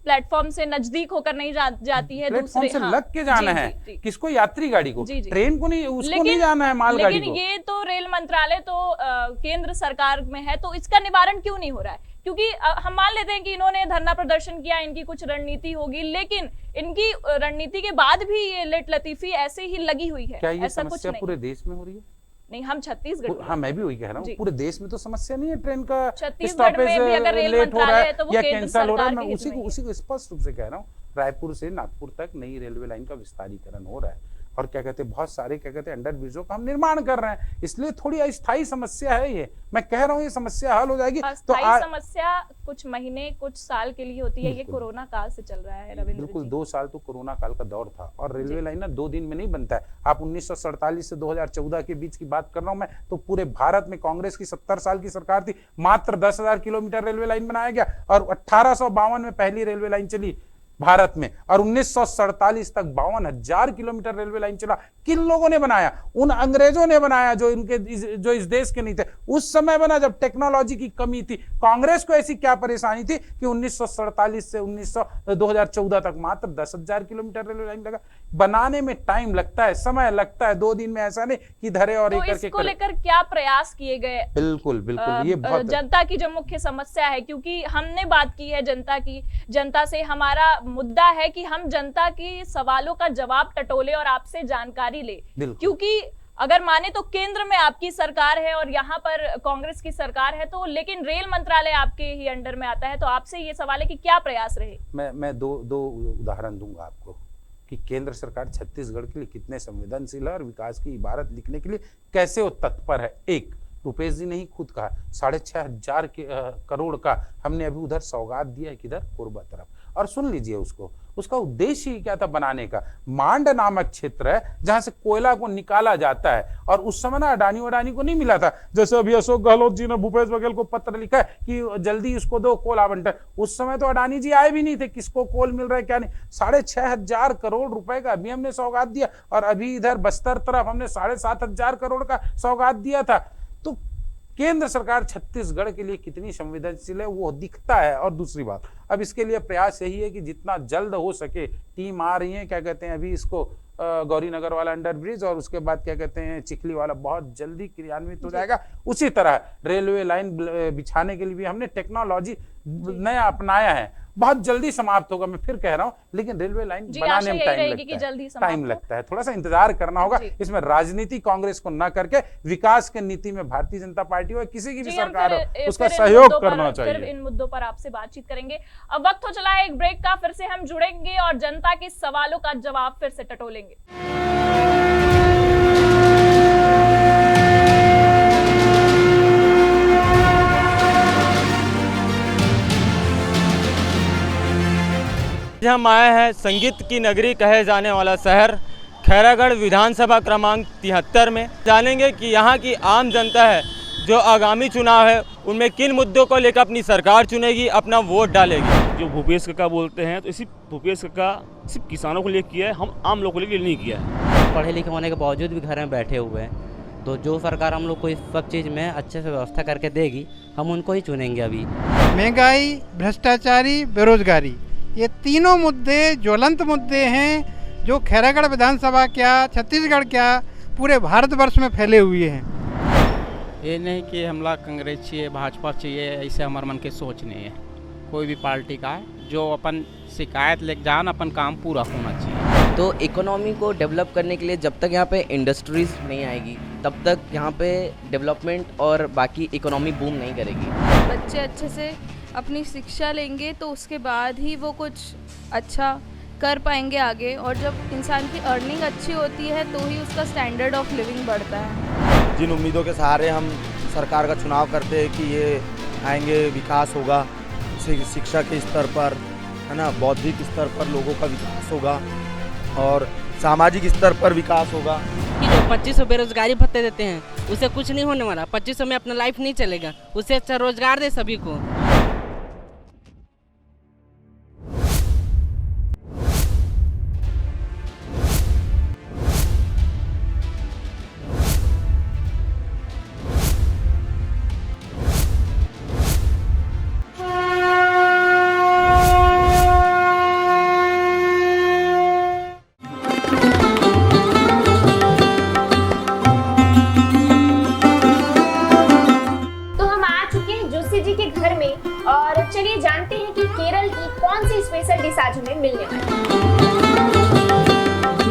S1: प्लेटफॉर्म से नजदीक होकर नहीं जाती है,
S11: प्लेटफॉर्म से लग के जाना है। किसको? यात्री गाड़ी को, ट्रेन को नहीं, उसको नहीं जाना है मालगाड़ी को।
S1: लेकिन ये तो रेल मंत्रालय तो केंद्र सरकार में है, तो इसका निवारण क्यों नहीं हो रहा है? क्योंकि हम मान लेते हैं कि इन्होंने धरना प्रदर्शन किया, इनकी कुछ रणनीति होगी, लेकिन इनकी रणनीति के बाद भी ये लेट लतीफी ऐसे ही लगी हुई है।
S11: क्या ये समस्या पूरे देश में हो रही है?
S1: नहीं, हम छत्तीसगढ़,
S11: हाँ मैं भी वही कह रहा हूँ, पूरे देश में तो समस्या नहीं है ट्रेन का
S1: छत्तीसगढ़ में भी अगर रेल मंत्रालय है तो वो
S11: या
S1: केंद्र
S11: कैंसिल हो रहा है। मैं
S1: सरकार के
S11: उसी को स्पष्ट रूप से कह रहा हूँ, रायपुर से नागपुर तक नई रेलवे लाइन का विस्तारीकरण हो रहा है, और क्या कहते हैं बहुत सारे क्या कहते हैं अंडर ब्रिजों का हम निर्माण कर रहे हैं, इसलिए थोड़ी अस्थायी समस्या है ये। मैं कह रहा हूँ ये समस्या हल हो जाएगी। तो
S1: समस्या कुछ महीने, कुछ साल के लिए होती है, ये कोरोना काल से चल रहा है रविंद्र।
S11: बिल्कुल, 2 साल तो कोरोना काल का दौर था, और रेलवे लाइन ना 2 दिन में नहीं बनता है। आप 1947 से 2014 के बीच की बात कर रहा हूँ मैं, तो पूरे भारत में कांग्रेस की 70 साल की सरकार थी, मात्र 10,000 किलोमीटर रेलवे लाइन बनाया गया, और 1852 में पहली रेलवे लाइन चली भारत में, और 1947 तक 52,000 किलोमीटर रेलवे लाइन चला। किन लोगों ने बनाया? उन अंग्रेजों ने बनाया जो इस देश के नहीं थे। उस समय बना जब टेक्नोलॉजी की कमी थी। कांग्रेस को ऐसी क्या परेशानी थी कि 1947 से 2014 तक मात्र 10,000 किलोमीटर रेलवे लाइन लगा। बनाने में टाइम लगता है, समय लगता है, 2 दिन में ऐसा नहीं कि धरे और
S1: तो इसको लेकर क्या प्रयास किए गए?
S11: बिल्कुल बिल्कुल, ये बहुत
S1: जनता की जो मुख्य समस्या है, क्योंकि हमने बात की है जनता की, जनता से हमारा मुद्दा है कि हम जनता की सवालों का जवाब टटोले और आपसे जानकारी ले, क्योंकि अगर माने तो केंद्र में आपकी सरकार है और यहाँ पर कांग्रेस की सरकार है, तो लेकिन रेल मंत्रालय आपके ही अंडर में आता है, तो आपसे ये सवाल है कि क्या प्रयास रहे?
S11: मैं दो उदाहरण दूंगा आपको कि केंद्र सरकार छत्तीसगढ़ के लिए कितने संवेदनशील है और विकास की इबारत लिखने के लिए कैसे वो तत्पर है। एक, रुपेश जी ने ही खुद कहा 6,500 करोड़ का हमने अभी उधर सौगात दिया है, किधर? कोरबा तरफ। और सुन लीजिए उसका उद्देश्य ही क्या था बनाने का? मांड नामक क्षेत्र है जहां से कोयला को निकाला जाता है, और उस समय ना अडानी को नहीं मिला था। जैसे अभी अशोक गहलोत जी ने भूपेश बघेल को पत्र लिखा है कि जल्दी इसको दो कोल आवंटन। उस समय तो अडानी जी आए भी नहीं थे, किसको कोल मिल रहा है क्या नहीं। 6,500 करोड़ रुपए का अभी हमने सौगात दिया, और अभी इधर बस्तर तरफ हमने 7,500 करोड़ का सौगात दिया था। तो केंद्र सरकार छत्तीसगढ़ के लिए कितनी संवेदनशील है वो दिखता है। और दूसरी बात, अब इसके लिए प्रयास यही है कि जितना जल्द हो सके, टीम आ रही है, क्या कहते हैं अभी इसको गौरीनगर वाला अंडर ब्रिज, और उसके बाद क्या कहते हैं चिखली वाला बहुत जल्दी क्रियान्वित हो जाएगा। उसी तरह रेलवे लाइन बिछाने के लिए भी हमने टेक्नोलॉजी नया अपनाया है, बहुत जल्दी समाप्त होगा। मैं फिर कह रहा हूं, लेकिन रेलवे लाइन बनाने में टाइम लगता है, थोड़ा सा इंतजार करना होगा। इसमें राजनीति कांग्रेस को न करके विकास के नीति में भारतीय जनता पार्टी हो, किसी की भी सरकार हो, उसका सहयोग करना चाहिए।
S1: इन मुद्दों पर आपसे बातचीत करेंगे। अब वक्त हो चला है एक ब्रेक का, फिर से हम जुड़ेंगे और जनता के सवालों का जवाब फिर से टटोलेंगे।
S12: हम आए हैं संगीत की नगरी कहे जाने वाला शहर खैरागढ़ विधानसभा क्रमांक 73 में। जानेंगे कि यहाँ की आम जनता है जो आगामी चुनाव है उनमें किन मुद्दों को लेकर अपनी सरकार चुनेगी, अपना वोट डालेगी।
S13: जो भूपेश काका बोलते हैं, तो इसी भूपेश काका सिर्फ किसानों को लिए किया है, हम आम लोगों के लिए नहीं किया है।
S6: पढ़े लिखे होने के बावजूद भी घर में बैठे हुए हैं, तो जो सरकार हम लोग को इस सब चीज़ में अच्छे से व्यवस्था करके देगी, हम उनको ही चुनेंगे। अभी
S14: महंगाई, भ्रष्टाचारी, बेरोजगारी, ये तीनों मुद्दे ज्वलंत मुद्दे हैं जो खैरागढ़ विधानसभा क्या, छत्तीसगढ़ क्या, पूरे भारतवर्ष में फैले हुए हैं।
S15: ये नहीं कि हमला कांग्रेस चाहिए, भाजपा चाहिए, ऐसे हमारे मन के सोच नहीं है। कोई भी पार्टी का है जो अपन शिकायत लेके जान, अपन काम पूरा होना चाहिए।
S16: तो इकोनॉमी को डेवलप करने के लिए जब तक यहाँ पे इंडस्ट्रीज नहीं आएगी तब तक यहाँ पे डेवलपमेंट और बाकी इकोनॉमी बूम नहीं करेगी।
S17: बच्चे अच्छे से अपनी शिक्षा लेंगे तो उसके बाद ही वो कुछ अच्छा कर पाएंगे आगे, और जब इंसान की अर्निंग अच्छी होती है तो ही उसका स्टैंडर्ड ऑफ लिविंग बढ़ता है।
S18: जिन उम्मीदों के सहारे हम सरकार का चुनाव करते हैं कि ये आएंगे, विकास होगा शिक्षा के स्तर पर, है ना, बौद्धिक स्तर पर लोगों का विकास होगा और सामाजिक स्तर पर विकास होगा।
S19: कि जो 2500 बेरोजगारी भत्ते देते हैं उससे कुछ नहीं होने वाला। 2500 में अपना लाइफ नहीं चलेगा, उससे अच्छा रोजगार दे सभी को।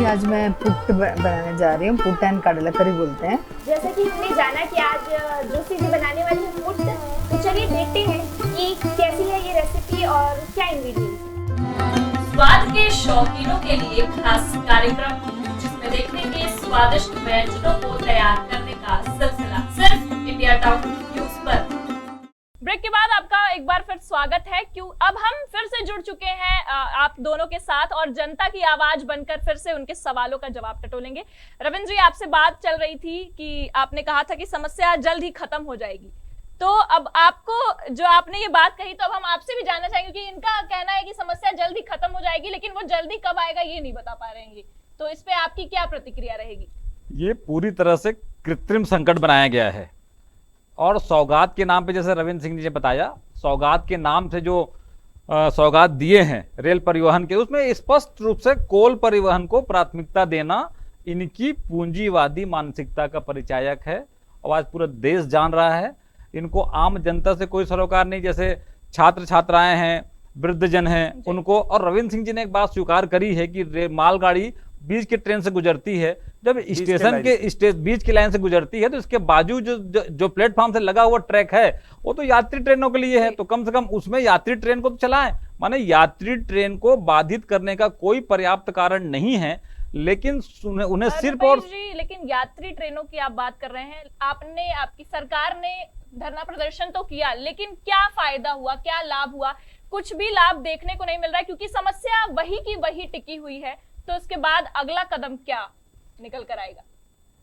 S20: आज मैं पुट बनाने जा रही हूँ। पुट एंड कडला करी बोलते हैं।
S1: जैसे कि हमने जाना कि आज जोशी जी बनाने वाली है पुट, तो चलिए देखते हैं कि कैसी है ये रेसिपी और क्या इंग्रेडिएंट्स। स्वाद के शौकीनों के लिए खास कार्यक्रम जिसमें देखेंगे स्वादिष्ट व्यंजनों को तैयार करने का सिलसिला, सिर्फ इंडिया टाउन न्यूज पर। ब्रेक के बाद आपका एक बार फिर स्वागत है। अब हम फिर से जुड़ चुके हैं आप दोनों के साथ और जनता की आवाज बनकर फिर से उनके सवालों का जवाब टटोलेंगे। रविंद्र जी, आपसे बात चल रही थी कि आपने कहा था कि समस्या जल्द ही खत्म हो जाएगी, तो अब आपको जो आपने ये बात कही, तो अब हम आपसे भी जानना चाहेंगे कि इनका कहना है कि समस्या जल्द ही खत्म हो जाएगी, लेकिन वो जल्दी कब आएगा ये नहीं बता पा रहे हैं, तो इस पे आपकी क्या प्रतिक्रिया रहेगी?
S7: ये पूरी तरह से कृत्रिम संकट बनाया गया है और सौगात के नाम पे, जैसे रविंद्र सिंह जी ने बताया, सौगात के नाम से जो सौगात दिए हैं रेल परिवहन के, उसमें स्पष्ट रूप से कोल परिवहन को प्राथमिकता देना इनकी पूंजीवादी मानसिकता का परिचायक है और आज पूरा देश जान रहा है। इनको आम जनता से कोई सरोकार नहीं। जैसे छात्र छात्राएं हैं, वृद्धजन हैं, उनको, और रविंद्र सिंह जी ने एक बात स्वीकार करी है कि मालगाड़ी बीच के ट्रेन से गुजरती है, जब स्टेशन के बीच की लाइन से गुजरती है तो इसके बाजू जो प्लेटफॉर्म से लगा हुआ ट्रैक है वो तो यात्री ट्रेनों के लिए है, तो कम से कम उसमें यात्री ट्रेन को तो चलाएं। माने यात्री ट्रेन को बाधित करने का कोई पर्याप्त कारण नहीं है, लेकिन उन्हें सिर्फ और
S1: लेकिन यात्री ट्रेनों की आप बात कर रहे हैं, आपकी सरकार ने धरना प्रदर्शन तो किया, लेकिन क्या फायदा हुआ, क्या लाभ हुआ? कुछ भी लाभ देखने को नहीं मिल रहा है, क्योंकि समस्या वही की वही टिकी हुई है। तो उसके बाद अगला कदम क्या निकल कर आएगा?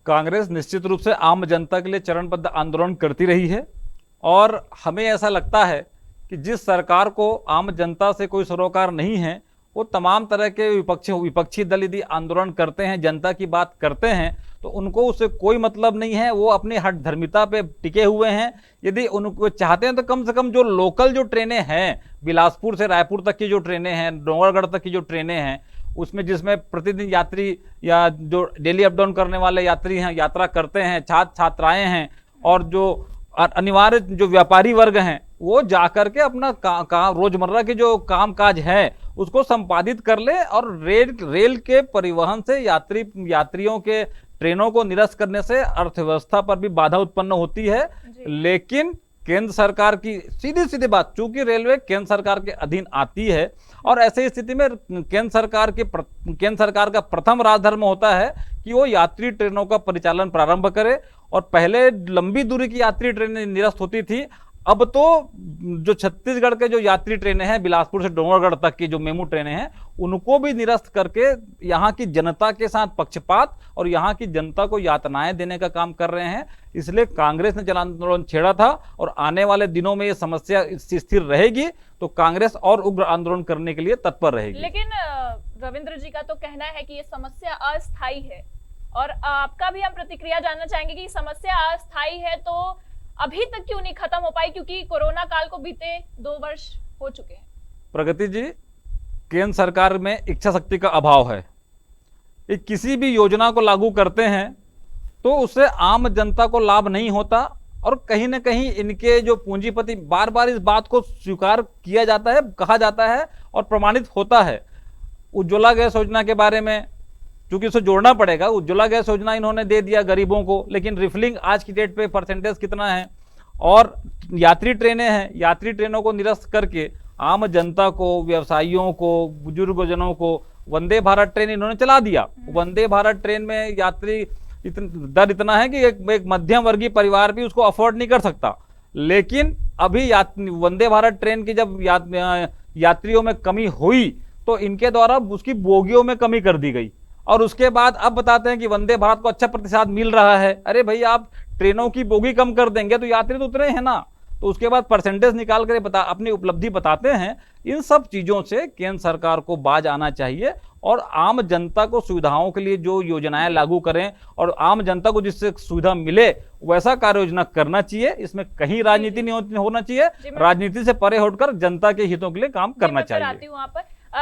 S7: कांग्रेस निश्चित रूप से आम जनता के लिए चरणबद्ध आंदोलन करती रही है और हमें ऐसा लगता है कि जिस सरकार को आम जनता से कोई सरोकार नहीं है, वो तमाम तरह के विपक्षी दल यदि आंदोलन करते हैं, जनता की बात करते हैं, तो उनको उससे कोई मतलब नहीं है। वो अपनी हठ धर्मिता पे टिके हुए हैं। यदि उनको चाहते हैं तो कम से कम जो लोकल जो ट्रेनें हैं, बिलासपुर से रायपुर तक की जो ट्रेनें हैं, डोंगरगढ़ तक की जो ट्रेनें हैं, उसमें जिसमें प्रतिदिन यात्री या जो डेली अप डाउन करने वाले यात्री हैं, यात्रा करते हैं, छात्र छात्राएं हैं और जो अनिवार्य जो व्यापारी वर्ग हैं, वो जाकर के अपना रोजमर्रा के जो काम काज है उसको संपादित कर ले, और रेल के परिवहन से यात्रियों के ट्रेनों को निरस्त करने से अर्थव्यवस्था पर भी बाधा उत्पन्न होती है। लेकिन केंद्र सरकार की सीधी बात, चूंकि रेलवे केंद्र सरकार के अधीन आती है और ऐसे स्थिति में केंद्र सरकार का प्रथम राजधर्म होता है कि वो यात्री ट्रेनों का परिचालन प्रारंभ करे। और पहले लंबी दूरी की यात्री ट्रेनें निरस्त होती थी, अब तो जो छत्तीसगढ़ के जो यात्री ट्रेनें हैं, बिलासपुर से डोंगरगढ़ तक की जो मेमू ट्रेनें हैं, उनको भी निरस्त करके यहाँ की जनता के साथ पक्षपात और यहाँ की जनता को यातनाएं देने का काम कर रहे हैं। इसलिए कांग्रेस ने जन आंदोलन छेड़ा था और आने वाले दिनों में ये समस्या स्थिर रहेगी तो कांग्रेस और उग्र आंदोलन करने के लिए तत्पर रहेगी।
S1: लेकिन रविंद्र जी का तो कहना है कि ये समस्या अस्थायी है, और आपका भी हम प्रतिक्रिया जानना चाहेंगे कि समस्या अस्थायी है तो अभी तक क्यों नहीं खत्म हो पाई, क्योंकि कोरोना काल को बीते 2 वर्ष हो चुके हैं।
S7: प्रगति जी, केंद्र सरकार में इच्छा शक्ति का अभाव है। ये किसी भी योजना को लागू करते हैं तो उससे आम जनता को लाभ नहीं होता और कहीं ना कहीं इनके जो पूंजीपति बार बार इस बात को स्वीकार किया जाता है, कहा जाता है और प्रमाणित होता है। उज्ज्वला गैस योजना के बारे में क्योंकि उसे जोड़ना पड़ेगा, उज्ज्वला गैस योजना इन्होंने दे दिया गरीबों को, लेकिन रिफिलिंग आज की डेट पे परसेंटेज कितना है। और यात्री ट्रेनें हैं, यात्री ट्रेनों को निरस्त करके आम जनता को, व्यवसायियों को, बुजुर्गजनों को वंदे भारत ट्रेन इन्होंने चला दिया। वंदे भारत ट्रेन में यात्री दर इतना है कि एक मध्यम वर्गीय परिवार भी उसको अफोर्ड नहीं कर सकता। लेकिन अभी वंदे भारत ट्रेन की जब यात्रियों में कमी हुई तो इनके द्वारा उसकी बोगियों में कमी कर दी गई और उसके बाद अब बताते हैं कि वंदे भारत को अच्छा प्रतिसाद मिल रहा है। अरे भाई, आप ट्रेनों की बोगी कम कर देंगे तो यात्री तो उतरे हैं ना, तो उसके बाद परसेंटेज निकाल कर अपनी उपलब्धि बताते हैं। इन सब चीज़ों से केंद्र सरकार को बाज आना चाहिए और आम जनता को सुविधाओं के लिए जो योजनाएं लागू करें और आम जनता को जिससे सुविधा मिले वैसा कार्य योजना करना चाहिए। इसमें कहीं राजनीति नहीं होना चाहिए, राजनीति से परे हटकर जनता के हितों के लिए काम करना चाहिए।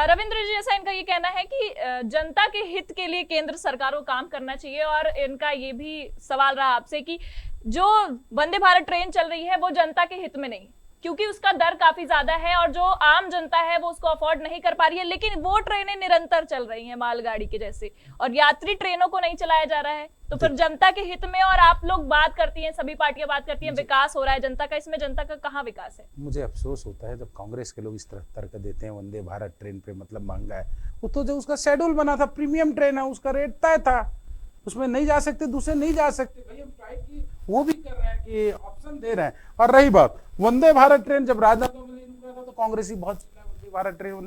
S1: रविंद्र जी, जैसा इनका ये कहना है कि जनता के हित के लिए केंद्र सरकार को काम करना चाहिए और इनका ये भी सवाल रहा आपसे कि जो वंदे भारत ट्रेन चल रही है वो जनता के हित में नहीं, क्योंकि उसका दर काफी ज्यादा है और जो आम जनता है वो उसको अफोर्ड नहीं कर पा रही है। लेकिन वो ट्रेनें निरंतर चल रही हैं मालगाड़ी के जैसे, और यात्री ट्रेनों को नहीं चलाया जा रहा है। तो फिर जनता के हित में, और आप लोग बात करती हैं, सभी पार्टियां बात करती हैं विकास हो रहा है जनता का, इसमें जनता का कहाँ विकास है?
S11: मुझे अफसोस होता है जब कांग्रेस के लोग इस तरह तर्क देते हैं वंदे भारत ट्रेन पे मतलब महंगा है। वो तो जो उसका शेड्यूल बना था, प्रीमियम ट्रेन है, उसका रेट तय था, उसमें नहीं जा सकते, दूसरे नहीं जा सकते। भाई हम ट्राई की वो भी कर रहे हैं कि ऑप्शन दे रहे हैं। और रही बात वंदे भारत ट्रेन, जब राजनाथ रुक रहा था तो कांग्रेस ही बहुत वंदे भारत ट्रेन रुक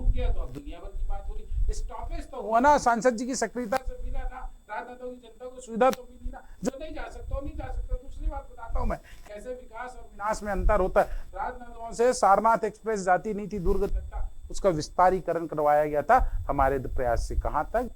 S11: गया तो अब दुनिया भर की बात हो रही। स्टॉपेज तो हुआ ना, सांसद जी की सक्रियता से मिला ना, राजनाथ की जनता को सुविधा तो मिली ना। जो नहीं जा सकता नहीं जा सकता। दूसरी बात बताता हूँ मैं कैसे विकास और विनाश में अंतर होता है। राजनांदगांव से सारनाथ एक्सप्रेस जाती नहीं थी दुर्ग तक का, उसका विस्तारीकरण करवाया गया था हमारे प्रयास से। कहाँ तक?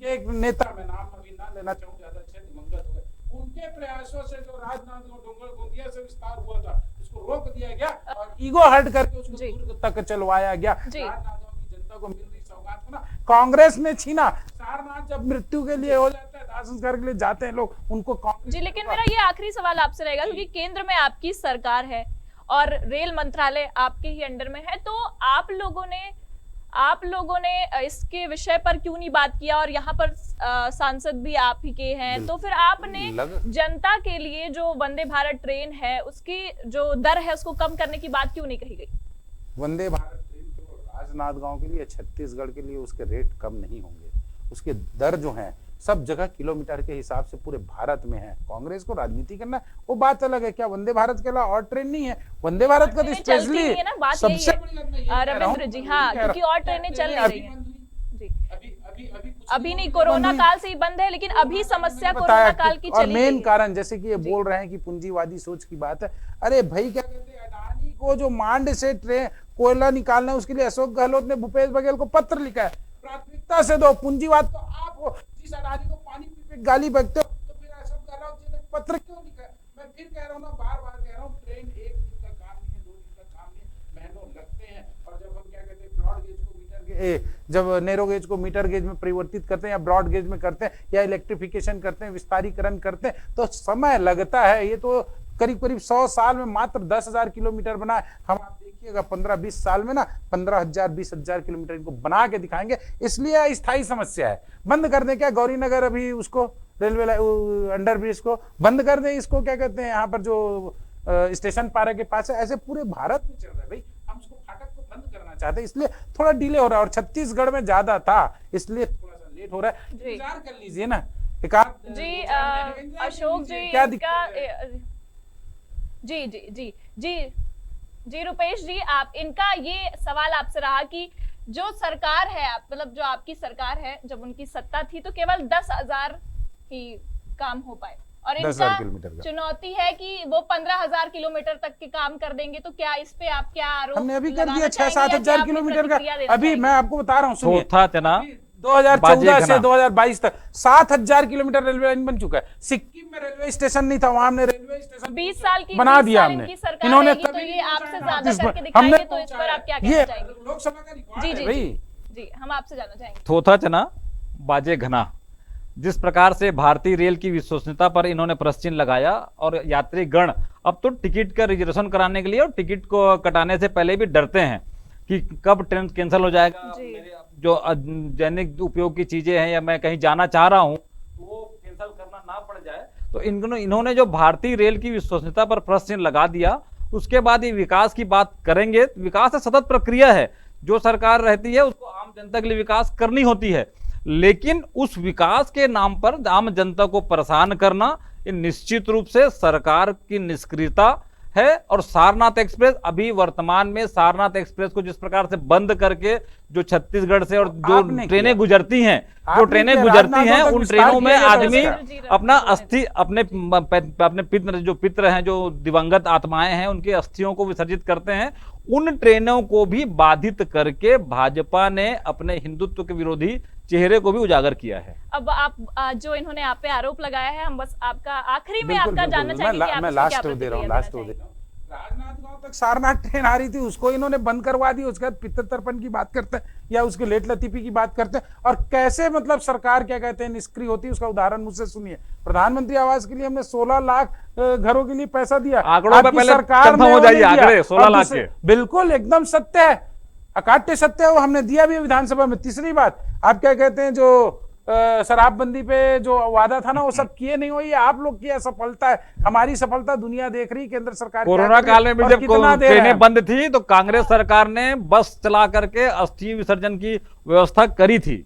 S11: एक नेता, मैं नाम अभी ना लेना चाहूँ, ज्यादा अच्छे दिवंगत हो गए, उनके प्रयासों से जो राजनांदगांव डोंगर गोंदिया से विस्तार हुआ था उसको रोक दिया गया और ईगो हर्ट करके उसको दुर्ग तक चलवाया गया। राजनांदगांव की जनता को मिल रही सौगात को ना कांग्रेस ने छीना। सारनाथ जब मृत्यु के लिए हो जाता है, दाह संस्कार के लिए जाते हैं लोग, उनको कांग्रेस।
S1: जी, लेकिन मेरा ये आखिरी सवाल आपसे रहेगा, क्योंकि केंद्र में आपकी सरकार है और रेल मंत्रालय आपके ही अंडर में है, तो आप लोगों ने इसके विषय पर क्यों नहीं बात किया? और यहाँ पर सांसद भी आप ही के हैं, तो फिर आपने जनता के लिए जो वंदे भारत ट्रेन है उसकी जो दर है उसको कम करने की बात क्यों नहीं कही गई?
S11: वंदे भारत ट्रेन तो राजनांदगांव के लिए, छत्तीसगढ़ के लिए उसके रेट कम नहीं होंगे। उसके दर जो हैं सब जगह किलोमीटर के हिसाब से पूरे भारत में है। कांग्रेस को राजनीति करना वो बात अलग है। क्या वंदे भारत के अलावा और ट्रेन नहीं है? वंदे भारत का तो स्पेशली सबसे
S1: रविंद्र जी, हाँ, क्योंकि और ट्रेनें चल रही हैं। अभी नहीं, कोरोना काल से ही बंद है, लेकिन अभी समस्या कोरोना काल की चली।
S11: और मेन कारण जैसे कि ये बोल रहे हैं कि पूंजीवादी सोच की बात है। अरे भाई, क्या कहते हैं, अडानी को जो मांड से ट्रेन कोयला निकालना है उसके लिए अशोक गहलोत ने भूपेश बघेल को पत्र लिखा है, प्राथमिकता से दो। पूंजीवाद तो आप हो, जिस अडानी को पानी पी पे गाली बकते हो, तो फिर अशोक गहलोत जी ने पत्र क्यों लिखा है? मैं फिर कह रहा हूँ ना, बार बार कह रहा हूँ, ट्रेन एक दिन का काम नहीं है, 2 दिन का काम नहीं है, महीनों लगते हैं। और जब हम क्या कहते हैं ब्रॉड गेज को जब नैरो गेज को मीटर गेज में परिवर्तित करते हैं या ब्रॉड गेज में करते हैं या इलेक्ट्रिफिकेशन करते हैं, विस्तारीकरण करते हैं, तो समय लगता है। ये तो करीब 100 साल में मात्र 10,000 किलोमीटर बना है। हम आप देखिएगा 15-20 साल में ना 15,000 20,000 किलोमीटर इनको बना के दिखाएंगे। इसलिए स्थायी समस्या है। बंद कर दें क्या गौरी नगर, अभी उसको रेलवे अंडर ब्रिज को बंद कर दें, इसको क्या कहते हैं यहाँ पर जो स्टेशन पारा के पास है, ऐसे पूरे भारत में चल रहा है। भाई हम उसको फाटक को बंद करना चाहते हैं, इसलिए थोड़ा डिले हो रहा है। और छत्तीसगढ़ में ज्यादा था इसलिए थोड़ा सा लेट हो रहा है। इंतजार कर लीजिए ना एक आध
S1: जी। अशोक जी,
S11: क्या
S1: जी जी जी जी जी रुपेश जी, आप इनका ये सवाल आपसे रहा कि जो सरकार है, मतलब जो आपकी सरकार है, जब उनकी सत्ता थी तो केवल 10,000 ही काम हो पाए, और इनका चुनौती है कि वो 15,000 किलोमीटर तक के काम कर देंगे। तो क्या इस पे आप क्या आरोप?
S11: हमने अभी कर दिया 6-7 हजार किलोमीटर का। अभी मैं आपको बता रहा हूँ, सुनिए, 2014 से 2022 तक 7000 किलोमीटर रेलवे लाइन बन चुका है। सिक्किम में रेलवे स्टेशन नहीं था, वहां हमने रेलवे स्टेशन
S1: 20 साल की
S11: बना दिया हमने।
S1: इन्होंने तो ये आपसे ज्यादा करके दिखाएंगे, तो इस पर आप क्या कहना चाहेंगे?
S11: लोकसभा का रिकॉर्ड
S1: जी
S11: है
S1: जी
S11: भाई।
S1: जी, हम आपसे जानना चाहेंगे।
S7: थोथा चना बाजे घना, जिस प्रकार से भारतीय रेल की विश्वसनीयता पर इन्होंने प्रश्न चिन्ह लगाया और यात्री गण अब तो टिकट का रिजर्वेशन कराने के लिए और टिकट को कटाने से पहले भी डरते हैं कि कब ट्रेन कैंसिल हो जाएगा, जो दैनिक उपयोग की चीजें हैं या मैं कहीं जाना चाह रहा हूं तो वो कैंसिल करना ना पड़ जाए। तो इन्होंने जो भारतीय रेल की विश्वसनीयता पर प्रश्न चिन्ह लगा दिया, उसके बाद ये विकास की बात करेंगे। विकास सतत प्रक्रिया है, जो सरकार रहती है उसको आम जनता के लिए विकास करनी होती है, लेकिन उस विकास के नाम पर आम जनता को परेशान करना ये निश्चित रूप से सरकार की निष्क्रियता है। और सारनाथ एक्सप्रेस अभी वर्तमान में सारनाथ एक्सप्रेस को जिस प्रकार से बंद करके जो छत्तीसगढ़ से और जो ट्रेनें गुजरती हैं उन ट्रेनों में आदमी अपना अस्थि अपने पितृ हैं, जो दिवंगत आत्माएं हैं, उनके अस्थियों को विसर्जित करते हैं। उन ट्रेनों को भी बाधित करके भाजपा ने अपने हिंदुत्व के विरोधी चेहरे को भी उजागर किया है।
S1: अब आप जो इन्होंने आप पे आरोप लगाया है, हम बस आपका आखिरी में आपका जानना चाहेंगे कि आप
S11: मैं लास्ट दे रहा हूँ। राजनांदगांव तक सारनाथ ट्रेन आ रही थी, उसको इन्होंने बंद करवा दी। उसके बाद पितृतर्पण की बात करते हैं या उसके लेट लतीफी की बात करते हैं, और कैसे मतलब सरकार क्या कहते हैं निष्क्रिय होती है, उसका उदाहरण मुझसे सुनिए। प्रधानमंत्री आवास के लिए हमने 16 लाख घरों के लिए पैसा दिया,
S7: आंकड़ों पे पहले कंफर्म हो जाइए, आंकड़े 16 लाख के
S11: बिल्कुल एकदम सत्य है, अकाट्य सत्य है, वो हमने दिया भी विधानसभा में। तीसरी बात, आप क्या कहते हैं, जो शराबबंदी पे जो वादा था ना, वो सब किए नहीं हुई। आप लोग की असफलता है, हमारी सफलता दुनिया देख रही। केंद्र सरकार
S7: कोरोना काल में भी जब ट्रेनें बंद थी तो कांग्रेस सरकार ने बस चला करके अस्थि विसर्जन की व्यवस्था करी थी।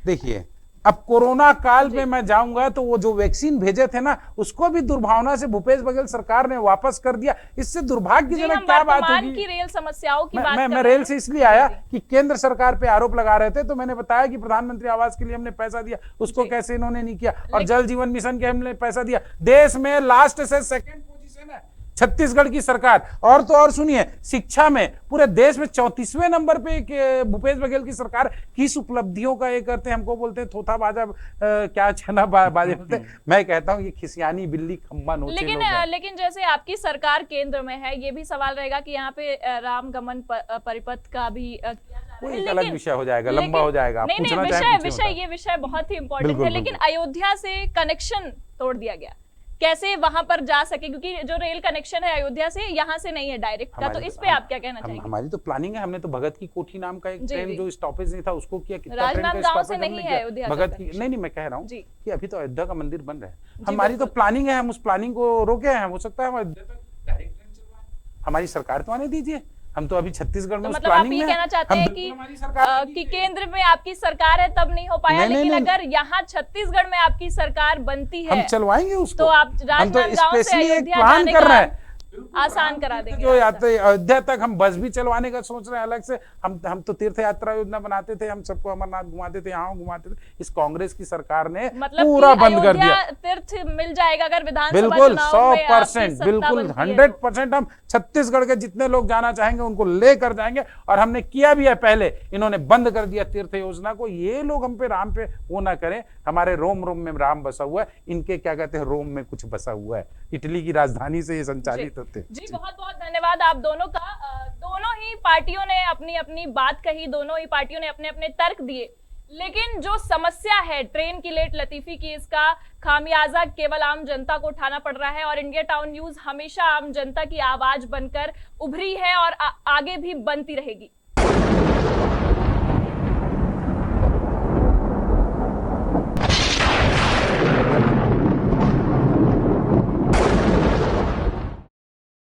S11: देखिए, अब कोरोना काल में मैं जाऊंगा तो वो जो वैक्सीन भेजे थे ना, उसको भी दुर्भावना से भूपेश बघेल सरकार ने वापस कर दिया। इससे दुर्भाग्यजनक क्या बात होगी
S1: की रेल समस्याओं की बात
S11: मैं रेल से इसलिए आया कि केंद्र सरकार पे आरोप लगा रहे थे, तो मैंने बताया कि प्रधानमंत्री आवास के लिए हमने पैसा दिया, उसको कैसे इन्होंने नहीं किया, और जल जीवन मिशन के हमने पैसा दिया। देश में लास्ट से सेकंड पोजीशन है छत्तीसगढ़ की सरकार। और तो और सुनिए, शिक्षा में पूरे देश में 34वें नंबर पे भूपेश बघेल की सरकार किस उपलब्धियों का ये करते हैं। हमको बोलते हैं थोथा बाजा, क्या छना बाजे बोलते हैं। मैं कहता हूँ ये खिसियानी बिल्ली खम्बा नोचे लोग हैं।
S1: लेकिन जैसे आपकी सरकार केंद्र में है, ये भी सवाल रहेगा कि यहाँ पे राम गमन परिपथ का भी
S11: वो एक अलग विषय हो जाएगा, लंबा हो जाएगा।
S1: ये विषय बहुत ही इंपॉर्टेंट है। लेकिन अयोध्या से कनेक्शन तोड़ दिया गया, कैसे वहां पर जा सके, क्योंकि जो रेल कनेक्शन है अयोध्या से, यहाँ से नहीं है डायरेक्ट का, तो इस पे आप क्या कहना चाहेंगे?
S11: हमारी तो प्लानिंग है, हमने तो भगत की कोठी नाम का एक ट्रेन जो स्टॉपेज नहीं था उसको किया।
S1: राजनांदगांव से नहीं है अयोध्या
S11: भगत की नहीं, मैं कह रहा हूँ कि अभी तो अयोध्या का मंदिर बन रहा है। हमारी तो प्लानिंग है, हम उस प्लानिंग को रोके हैं। हो सकता है हम अयोध्या तक डायरेक्ट ट्रेन चलवाएं, हमारी सरकार तो आने दीजिए। हम तो अभी छत्तीसगढ़ में
S1: तो मतलब आप ये कहना चाहते हैं कि केंद्र में आपकी सरकार है तब नहीं हो पाया, लेकिन अगर यहाँ छत्तीसगढ़ में आपकी सरकार बनती है,
S11: हम चलवाएंगे उसको।
S1: तो आप राजनांदगांव से अयोध्या जाने का आसान करा देंगे।
S11: जो अयोध्या तक हम बस भी चलवाने का सोच रहे हैं अलग से। हम तो तीर्थ यात्रा योजना बनाते थे, हम सबको अमरनाथ घुमाते थे, यहाँ घुमाते थे। इस कांग्रेस की सरकार ने पूरा बंद कर दिया।
S1: तीर्थ मिल जाएगा अगर विधानसभा
S11: बिल्कुल 100%, बिल्कुल 100% हम छत्तीसगढ़ के जितने लोग जाना चाहेंगे उनको लेकर जाएंगे। और हमने किया भी है पहले, इन्होंने बंद कर दिया तीर्थ योजना को। ये लोग हम पे राम पे वो ना करें। हमारे रोम में राम बसा हुआ है, इनके क्या कहते हैं रोम में कुछ बसा हुआ है। इटली की राजधानी से ये संचालित होते।
S1: जी बहुत बहुत धन्यवाद आप दोनों का। दोनों ही पार्टियों ने अपनी अपनी बात कही, दोनों ही पार्टियों ने अपने अपने तर्क दिए, लेकिन जो समस्या है ट्रेन की लेट लतीफी की, इसका खामियाजा केवल आम जनता को उठाना पड़ रहा है। और इंडिया टाउन न्यूज हमेशा आम जनता की आवाज बनकर उभरी है और आगे भी बनती रहेगी।